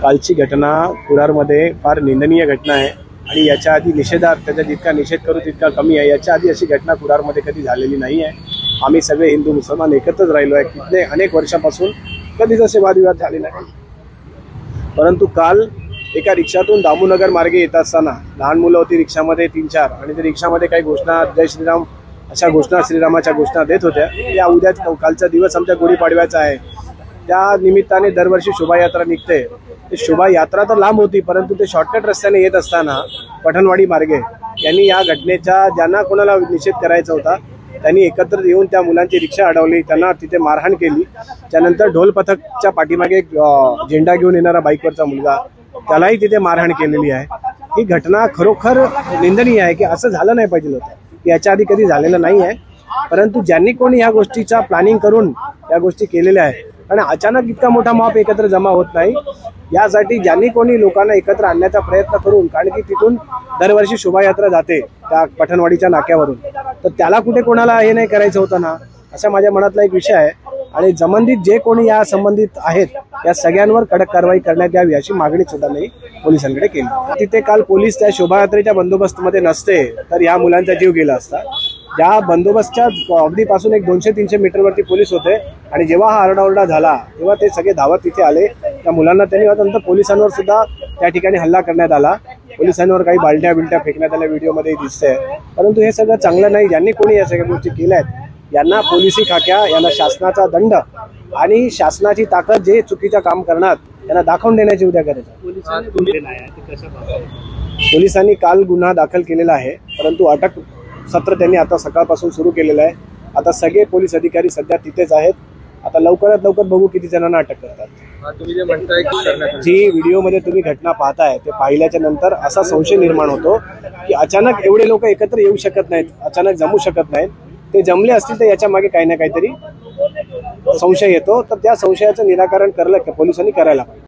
कालची घटना कुडारमध्ये फार निंदनीय घटना आहे आणि याच्या आधी निषेधार्थ त्याचा जितका निषेध करू तितका कमी आहे। याच्या आधी अशी घटना कुडारमध्ये कधी झालेली नाही आहे। आम्ही सगळे हिंदू मुसलमान एकत्रच राहिलो आहे। किती अनेक वर्षापासून कधीच असे वादविवाद झाले नाही। परंतु काल एका रिक्षातून दामूनगर मार्गे येत असताना लहान मुलं होती रिक्षामध्ये 3-4 आणि ते रिक्षामध्ये काही घोषणा जय श्रीराम अशा घोषणा श्रीरामाच्या घोषणा देत होत्या। या उद्या कालचा दिवस आमच्या गुढीपाडव्याचा आहे। त्या निमित्ताने दरवर्षी शोभायात्रा निघते। शोभायात्रा तर लांब होती परंतु ते शॉर्टकट रस्त्याने येत असताना पठणवाडी मार्गे यांनी या घटनेचा ज्यांना कोणाला निषेध करायचा होता त्यांनी एकत्र येऊन त्या मुलांची रिक्षा अडवली, त्यांना तिथे मारहाण केली। त्यानंतर ढोल पथकच्या पाठीमागे झेंडा घेऊन येणारा बाईकवरचा मुलगा त्यालाही तिथे मारहाण केलेली आहे। ही घटना खरोखर निंदनीय आहे की असं झालं नाही पाहिजे होतं। याच्या आधी कधी झालेलं नाही आहे। परंतु ज्यांनी कोणी या गोष्टीचा प्लॅनिंग करून या गोष्टी केलेल्या आहे आणि अचानक इतका मोठा मॉब एकत्र जमा होत नाही, यासाठी ज्यांनी कोणी लोकांना एकत्र आणण्याचा प्रयत्न करून, कारण की तिथून दरवर्षी शोभायात्रा जाते त्या पठणवाडीच्या नाक्यावरून, तर त्याला कुठे कोणाला हे नाही करायचं होतं ना, असा माझ्या मनातला एक विषय आहे। आणि संबंधित जे कोणी या संबंधित आहेत या सगळ्यांवर कडक कारवाई करण्यात यावी अशी मागणी सुद्धा मी पोलिसांकडे केली। तिथे काल पोलीस त्या शोभायात्रेच्या बंदोबस्तमध्ये नसते तर या मुलांचा जीव गेला असता। ज्या बंदोबस्तच्या अगदीपासून एक 200-300 मीटरवरती पोलीस होते आणि जेव्हा हा आरडाओरडा झाला तेव्हा ते सगळे धावत तिथे आले। त्या मुलांना त्यांनी नंतर पोलिसांवर सुद्धा त्या ठिकाणी हल्ला करण्यात आला। पोलिसांवर काही बालट्या बिलट्या फेकण्यात आल्या, व्हिडिओमध्ये दिसतंय। परंतु हे सगळं चांगलं नाही। ज्यांनी कोणी या सगळ्या गोष्टी केल्या आहेत यांना पोलिसी खाक्या, यांना शासनाचा दंड आणि शासनाची ताकद जे चुकीचं काम करणार त्यांना दाखवून देण्याची उद्या गरज आहे। पोलिसांनी काल गुन्हा दाखल केलेला आहे परंतु अटक सत्र त्यांनी आता सकाळपासून सुरू केलेलं आहे। आता सगळे पोलीस अधिकारी सध्या तिथेच आहेत। आता लवकरात लवकर बघू किती जणांना अटक करतात। तुम्ही जे म्हणताय की जी व्हिडिओमध्ये तुम्ही घटना पाहताय ते पाहिल्याच्या नंतर असा संशय निर्माण होतो की अचानक एवढे लोक एकत्र येऊ शकत नाहीत, अचानक जमू शकत नाहीत। ते जमले असतील तर याच्या मागे काही ना काहीतरी संशय येतो, तर त्या संशयाचं निराकरण पोलिसांनी करायला पाहिजे।